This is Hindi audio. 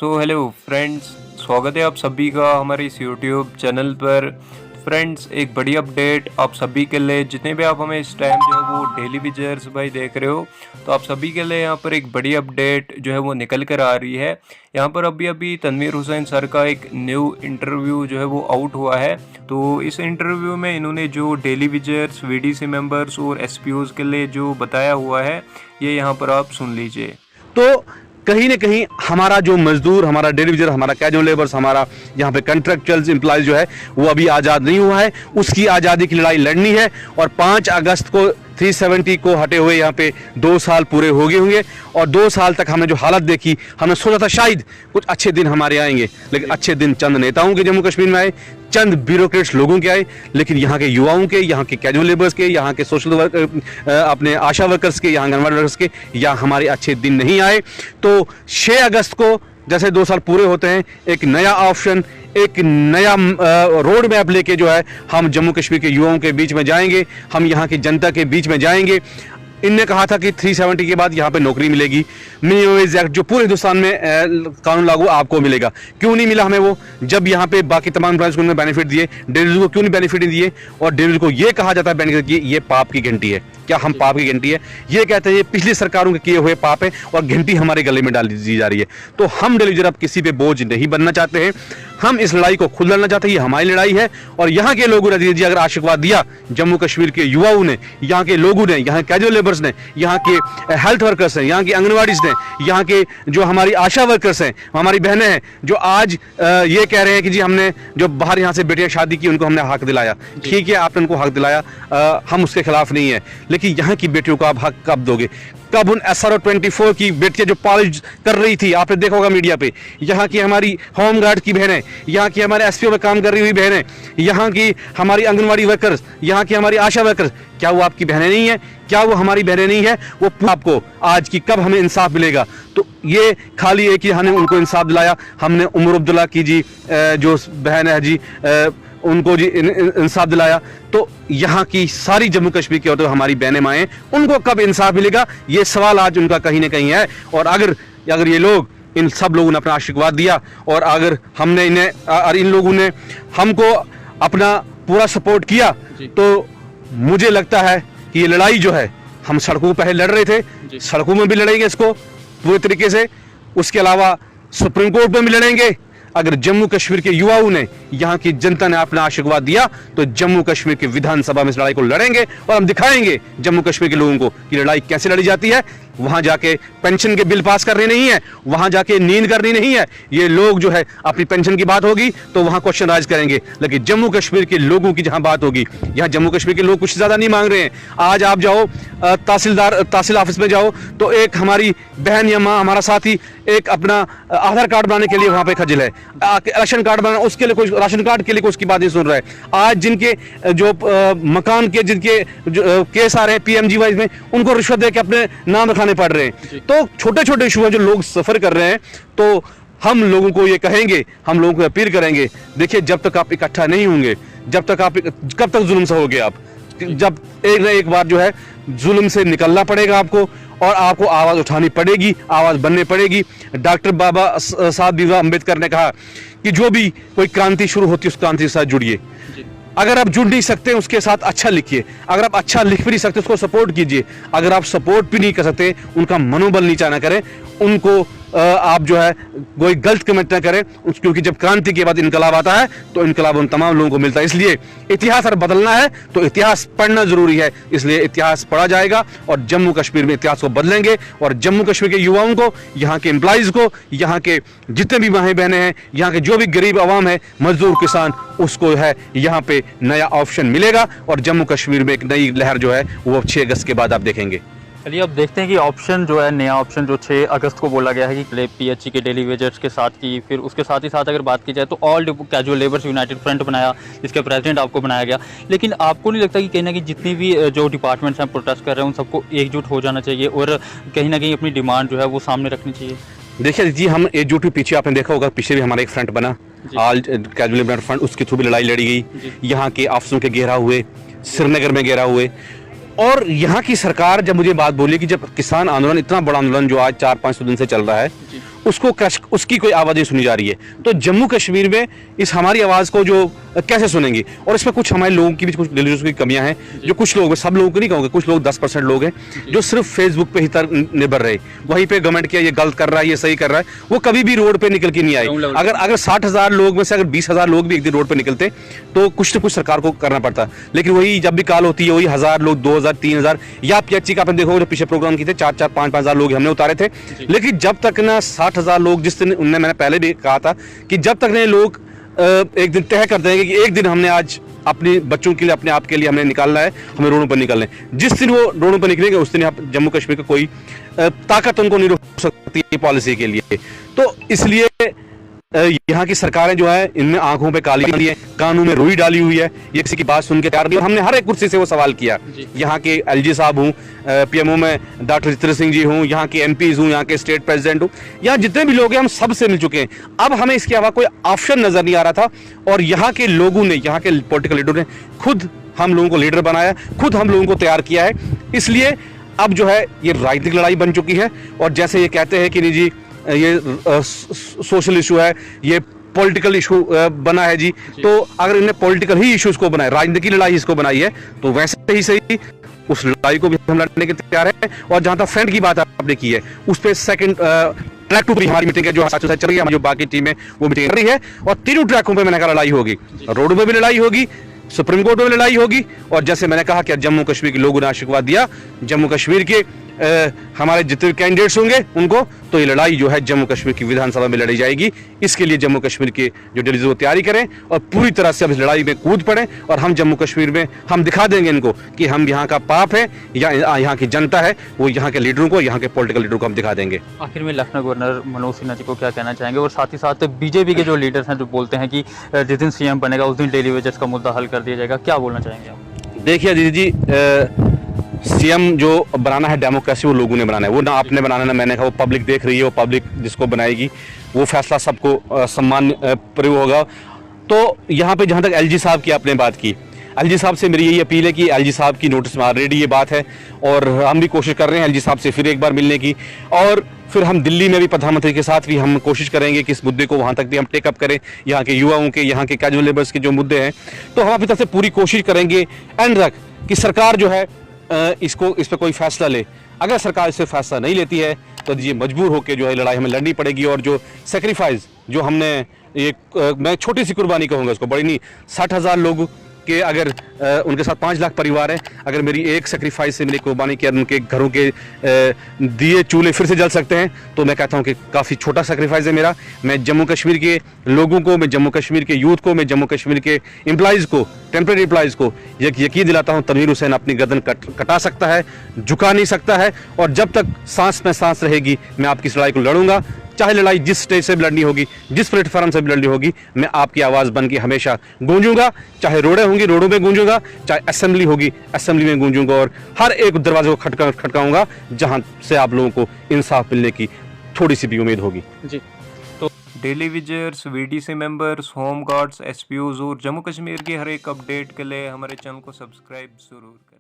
हेलो फ्रेंड्स, स्वागत है आप सभी का हमारे इस यूट्यूब चैनल पर। फ्रेंड्स, एक बड़ी अपडेट आप सभी के लिए, जितने भी आप हमें इस टाइम जो है वो डेली विजर्स भाई देख रहे हो, तो आप सभी के लिए यहाँ पर एक बड़ी अपडेट जो है वो निकल कर आ रही है। यहाँ पर अभी तनवीर हुसैन सर का एक न्यू इंटरव्यू जो है वो आउट हुआ है। तो इस इंटरव्यू में इन्होंने जो डेली विजर्स, वीडीसी मेंबर्स और एसपीओज के लिए जो बताया हुआ है, ये यहाँ पर आप सुन लीजिए। तो कहीं ना कहीं हमारा जो मजदूर, हमारा डेली वेजर, हमारा कैजुअल लेबर्स, हमारा यहाँ पे कॉन्ट्रैक्चुअल एम्प्लॉय जो है वो अभी आज़ाद नहीं हुआ है। उसकी आज़ादी की लड़ाई लड़नी है और 5 अगस्त को 370 को हटे हुए यहाँ पे 2 साल पूरे हो गए होंगे। और 2 साल तक हमने जो हालत देखी, हमने सोचा था शायद कुछ अच्छे दिन हमारे आएंगे, लेकिन अच्छे दिन चंद नेताओं के जम्मू कश्मीर में आए, चंद ब्यूरोक्रेट्स लोगों के आए, लेकिन यहाँ के युवाओं के, यहाँ के कैजुअल लेबर्स के, यहाँ के सोशल वर्क, अपने आशा वर्कर्स के, यहाँ आंगनबाड़ी वर्कर्स के, यहाँ हमारे अच्छे दिन नहीं आए। तो 6 अगस्त को जैसे 2 साल पूरे होते हैं, एक नया ऑप्शन, एक नया रोड मैप लेके जो है हम जम्मू कश्मीर के युवाओं के बीच में जाएंगे, हम यहाँ की जनता के बीच में जाएंगे। इनने कहा था कि 370 के बाद यहाँ पे नौकरी मिलेगी, मिनिमम वेज एक्ट जो पूरे हिंदुस्तान में कानून लागू आपको मिलेगा। क्यों नहीं मिला हमें वो, जब यहाँ पे बाकी तमाम एम्प्लॉयज को उन्होंने बेनिफिट दिए, डेली को क्यों नहीं बेनिफिट नहीं दिए? और डेली को ये कहा जाता है बेनिफिट की ये पाप की घंटी है। क्या हम पाप की घंटी है? ये कहते हैं ये पिछली सरकारों के किए हुए पाप है और घंटी हमारे गले में डाल दी जा रही है। तो हम डेली अब किसी पे बोझ नहीं बनना चाहते हैं, हम इस लड़ाई को खुद लड़ना चाहते हैं, ये हमारी लड़ाई है। और यहाँ के लोगों ने जी अगर आशीर्वाद दिया, जम्मू कश्मीर के युवाओं ने, यहाँ के लोगों ने, यहाँ कैजुअल लेबर्स ने, यहाँ के हेल्थ वर्कर्स हैं, यहाँ की आंगनबाड़ीज ने, यहाँ के जो हमारी आशा वर्कर्स हैं, हमारी बहनें हैं, जो आज ये कह रहे हैं कि जी हमने जो बाहर यहाँ से बेटियां शादी की उनको हमने हक दिलाया। ठीक है, आपने उनको हक दिलाया, हम उसके खिलाफ नहीं है, लेकिन यहाँ की बेटियों को आप हक कब दोगे? कब उन SRO 24 की बेटियां जो पॉलिश कर रही थी, आपने देखा होगा मीडिया पे, यहाँ की हमारी होम गार्ड की बहनें, यहाँ की हमारे SPO में काम कर रही हुई बहनें, यहाँ की हमारी आंगनबाड़ी वर्कर्स, यहाँ की हमारी आशा वर्कर्स, क्या वो आपकी बहनें नहीं है? क्या वो हमारी बहनें नहीं है? वो आपको आज की कब हमें इंसाफ मिलेगा? तो ये खाली एक ही हमने उनको इंसाफ दिलाया, हमने उमर अब्दुल्ला की जी जो बहन है जी उनको जी इंसाफ दिलाया। तो यहाँ की सारी जम्मू कश्मीर की औरतें, हमारी बहनें माएँ, उनको कब इंसाफ मिलेगा? ये सवाल आज उनका कहीं ना कहीं है। और अगर ये लोग, इन सब लोगों ने अपना आशीर्वाद दिया और अगर हमने इन लोगों ने हमको अपना पूरा सपोर्ट किया, तो मुझे लगता है कि ये लड़ाई जो है, हम सड़कों पर पहले लड़ रहे थे, सड़कों में भी लड़ेंगे इसको पूरे तरीके से। उसके अलावा सुप्रीम कोर्ट में भी लड़ेंगे। अगर जम्मू कश्मीर के युवाओं ने, यहाँ की जनता ने अपना आशीर्वाद दिया, तो जम्मू कश्मीर की विधानसभा में इस लड़ाई को लड़ेंगे और हम दिखाएंगे जम्मू कश्मीर के लोगों को कि लड़ाई कैसे लड़ी जाती है। वहां जाके पेंशन के बिल पास करने नहीं है, वहां जाके नींद करनी नहीं है। ये लोग जो है अपनी पेंशन की बात होगी तो वहां क्वेश्चन राइज करेंगे, लेकिन जम्मू कश्मीर के लोगों की जहां बात होगी, यहाँ जम्मू कश्मीर के लोग कुछ ज्यादा नहीं मांग रहे हैं। आज आप जाओ तहसील ऑफिस में जाओ, तो एक हमारी बहन या माँ, हमारा साथी, एक अपना आधार कार्ड बनाने के लिए वहां पे खजिल है, राशन कार्ड बनाना, उसके लिए कोई राशन कार्ड के लिए कोई उसकी बात नहीं सुन रहा है। आज जिनके जो मकान के जिनके केस आ रहे हैं PMGY में, उनको रिश्वत दे के अपने नाम रखाने पड़ रहे हैं। तो छोटे छोटे इशू हैं जो लोग सफर कर रहे हैं। तो हम लोगों को ये कहेंगे, हम लोगों को अपील करेंगे, देखिए जब तक आप इकट्ठा नहीं होंगे, जब तक आप, कब तक जुल्म सहोगे आप? जब एक ना एक बार जो है जुल्म से निकलना पड़ेगा आपको, और आपको आवाज उठानी पड़ेगी, आवाज बननी पड़ेगी। डॉक्टर बाबा साहब भीमराव अम्बेडकर ने कहा कि जो भी कोई क्रांति शुरू होती है, उस क्रांति के साथ जुड़िए। अगर आप जुड़ नहीं सकते उसके साथ अच्छा लिखिए, अगर आप अच्छा लिख भी नहीं सकते उसको सपोर्ट कीजिए, अगर आप सपोर्ट भी नहीं कर सकते, उनका मनोबल नीचा ना करें, उनको आप जो है कोई गलत कमेंट ना करें, क्योंकि जब क्रांति के बाद इनकलाब आता है तो इनकलाब उन तमाम लोगों को मिलता है। इसलिए इतिहास अगर बदलना है तो इतिहास पढ़ना जरूरी है, इसलिए इतिहास पढ़ा जाएगा और जम्मू कश्मीर में इतिहास को बदलेंगे। और जम्मू कश्मीर के युवाओं को, यहाँ के एम्प्लॉइज को, यहाँ के जितने भी माएँ बहनें हैं, यहाँ के जो भी गरीब आवाम है, मजदूर किसान, उसको है यहाँ पे नया ऑप्शन मिलेगा और जम्मू कश्मीर में एक नई लहर जो है वो 6 अगस्त के बाद आप देखेंगे। चलिए अब देखते हैं कि ऑप्शन जो है, नया ऑप्शन जो 6 अगस्त को बोला गया है कि PHC के डेली वेजर्स के साथ की, फिर उसके साथ ही साथ अगर बात की जाए तो all casual labours United front बनाया, जिसके प्रेसिडेंट आपको बनाया गया। लेकिन आपको नहीं लगता कि कहीं ना कहीं जितनी भी जो डिपार्टमेंट्स हैं प्रोटेस्ट कर रहे हैं, उन सबको एकजुट हो जाना चाहिए और कहीं ना कहीं अपनी डिमांड जो है वो सामने रखनी चाहिए? देखिए जी, हम एकजुट पीछे आपने देखा होगा, पीछे भी हमारा एक फ्रंट बना, ऑल कैजुअल लेबर फ्रंट, उसके थ्रू भी लड़ाई लड़ी गई। यहाँ के ऑफिसों के घेराव हुए, श्रीनगर में घेराव हुए। और यहाँ की सरकार जब मुझे बात बोली कि जब किसान आंदोलन, इतना बड़ा आंदोलन जो आज 400-500 दिन से चल रहा है, उसकी कोई आवाज़ नहीं सुनी जा रही है। तो जम्मू कश्मीर में इस हमारी आवाज़ को जो कैसे सुनेंगे? और इसमें कुछ हमारे लोगों की भी कुछ रिलीजियस की कमियां हैं, जो कुछ लोग, सब लोगों को नहीं कहूँगा, कुछ लोग 10% लोग हैं जो सिर्फ फेसबुक पे ही निर्भर रहे, वहीं पे कमेंट किया ये गलत कर रहा है, ये सही कर रहा है, वो कभी भी रोड पे निकल के नहीं आए। अगर 60,000 लोग में से अगर 20,000 लोग भी एक दिन रोड पे निकलते तो कुछ न कुछ सरकार को करना पड़ता। लेकिन वही जब भी कॉल होती है वही 1000 लोग, 2000, 3000, या पीएचसी का आपने देखो जो पीछे प्रोग्राम किए थे 4-4, 5-5,000 लोग हमने उतारे थे। लेकिन जब तक ना 60,000 लोग, जिस दिन उनने, मैंने पहले भी कहा था कि जब तक ने लोग एक दिन तय कर देंगे कि एक दिन हमने आज अपने बच्चों के लिए, अपने आप के लिए हमने निकालना है, हमें रोडों पर निकलना है, जिस दिन वो रोडों पर निकलेंगे उस दिन जम्मू कश्मीर का कोई ताकत उनको नहीं रोक सकती पॉलिसी के लिए। तो इसलिए यहाँ की सरकारें जो है इनमें आंखों पे काली डाली है, कानून में रुई डाली हुई है, ये किसी की बात सुन के तैयार नहीं। हमने हर एक कुर्सी से वो सवाल किया, यहाँ के एलजी साहब हूँ, पीएमओ में डॉक्टर जितेंद्र सिंह जी हूँ, यहाँ के एमपीज हूँ, यहाँ के स्टेट प्रेसिडेंट हूँ, यहाँ जितने भी लोग हैं हम सबसे मिल चुके हैं। अब हमें इसके अलावा कोई ऑप्शन नजर नहीं आ रहा था, और यहाँ के लोगों ने, यहाँ के पॉलिटिकल लीडर ने खुद हम लोगों को लीडर बनाया, खुद हम लोगों को तैयार किया है। इसलिए अब जो है ये राजनीतिक लड़ाई बन चुकी है, और जैसे ये कहते हैं कि नहीं जी ये सोशल इशू है, ये पॉलिटिकल इशू बना है जी, तो अगर इन्हें पॉलिटिकल ही इश्यूज को बनाए, राजनीतिक की लड़ाई इसको बनाई है, तो वैसे ही सही उस लड़ाई को भी हम लड़ने के तैयार है। और जहां तक फ्रंट की बात आपने की है, उस पे सेकंड ट्रैक टू हमारी मीटिंग है जो चल रही है, जो बाकी टीम है वो मीटिंग कर रही है, और तीनों ट्रैकों पे मैंने कहा लड़ाई होगी, रोड में भी लड़ाई होगी, सुप्रीम कोर्ट में लड़ाई होगी, और जैसे मैंने कहा कि जम्मू कश्मीर के लोगों ने आशीर्वाद दिया, जम्मू कश्मीर के हमारे जितने कैंडिडेट्स होंगे उनको, तो ये लड़ाई जो है जम्मू कश्मीर की विधानसभा में लड़ी जाएगी। इसके लिए जम्मू कश्मीर के जो डेलीगेट्स वो तैयारी करें और पूरी तरह से अब इस लड़ाई में कूद पड़े, और हम जम्मू कश्मीर में हम दिखा देंगे इनको कि हम यहाँ का पाप है या यहाँ की जनता है, वो यहाँ के लीडरों को, यहाँ के पॉलिटिकल लीडरों को हम दिखा देंगे। आखिर में लेफ्टिनेंट गवर्नर मनोज सिन्हा जी को क्या कहना चाहेंगे, और साथ ही साथ बीजेपी के जो लीडर्स हैं जो बोलते हैं कि जिस दिन सीएम बनेगा उस दिन डेली वेजेस का मुद्दा हल कर दिया जाएगा, क्या बोलना चाहेंगे आप? देखिए दीदी जी, सीएम जो बनाना है डेमोक्रेसी वो लोगों ने बनाना है, वो ना आपने बनाना ना मैंने कहा, वो पब्लिक देख रही है, वो पब्लिक जिसको बनाएगी वो फैसला सबको सम्मान प्रयोग होगा। तो यहाँ पे जहाँ तक एलजी साहब की आपने बात की, एलजी साहब से मेरी यही अपील है कि एलजी साहब की नोटिस में ऑलरेडी ये बात है, और हम भी कोशिश कर रहे हैं एलजी साहब से फिर एक बार मिलने की, और फिर हम दिल्ली में भी प्रधानमंत्री के साथ भी हम कोशिश करेंगे कि इस मुद्दे को वहाँ तक भी हम टेकअप करें, यहाँ के युवाओं के, यहाँ के कैजुअल लेबर्स के जो मुद्दे हैं, तो हम अपनी तरफ से पूरी कोशिश करेंगे एंड तक कि सरकार जो है इस पर कोई फैसला ले। अगर सरकार इससे फैसला नहीं लेती है तो ये मजबूर होकर जो है लड़ाई हमें लड़नी पड़ेगी, और जो सेक्रीफाइस जो हमने एक मैं छोटी सी कुर्बानी कहूँगा उसको, बड़ी नहीं, 60,000 लोग के अगर उनके साथ 5 लाख परिवार है, अगर मेरी एक सेक्रीफाइस से मेरी कुर्बानी के उनके घरों के दिए चूल्हे फिर से जल सकते हैं, तो मैं कहता हूं कि काफ़ी छोटा सेक्रीफाइस है मेरा। मैं जम्मू कश्मीर के लोगों को, मैं जम्मू कश्मीर के यूथ को, मैं जम्मू कश्मीर के एम्प्लॉयज़ को, टेम्प्रेरी एम्प्लॉयज़ को यकीन दिलाता हूं तनवीर हुसैन अपनी गर्दन कटा सकता है, झुका नहीं सकता है, और जब तक सांस में सांस रहेगी मैं आपकी इस लड़ाई को लड़ूंगा। चाहे लड़ाई जिस स्टेज से भी लड़नी होगी, जिस प्लेटफॉर्म से भी लड़नी होगी, मैं आपकी आवाज़ बन के हमेशा गूंजूंगा। चाहे रोडें होंगी रोडों में गूंजूंगा, चाहे असेंबली होगी असेंबली में गूंजूंगा, और हर एक दरवाजे को खटकाऊंगा जहां से आप लोगों को इंसाफ मिलने की थोड़ी सी भी उम्मीद होगी। जी, daily wagers, VDC members, home guards, SPOs और जम्मू कश्मीर की हर एक अपडेट के लिए हमारे चैनल को सब्सक्राइब जरूर करें।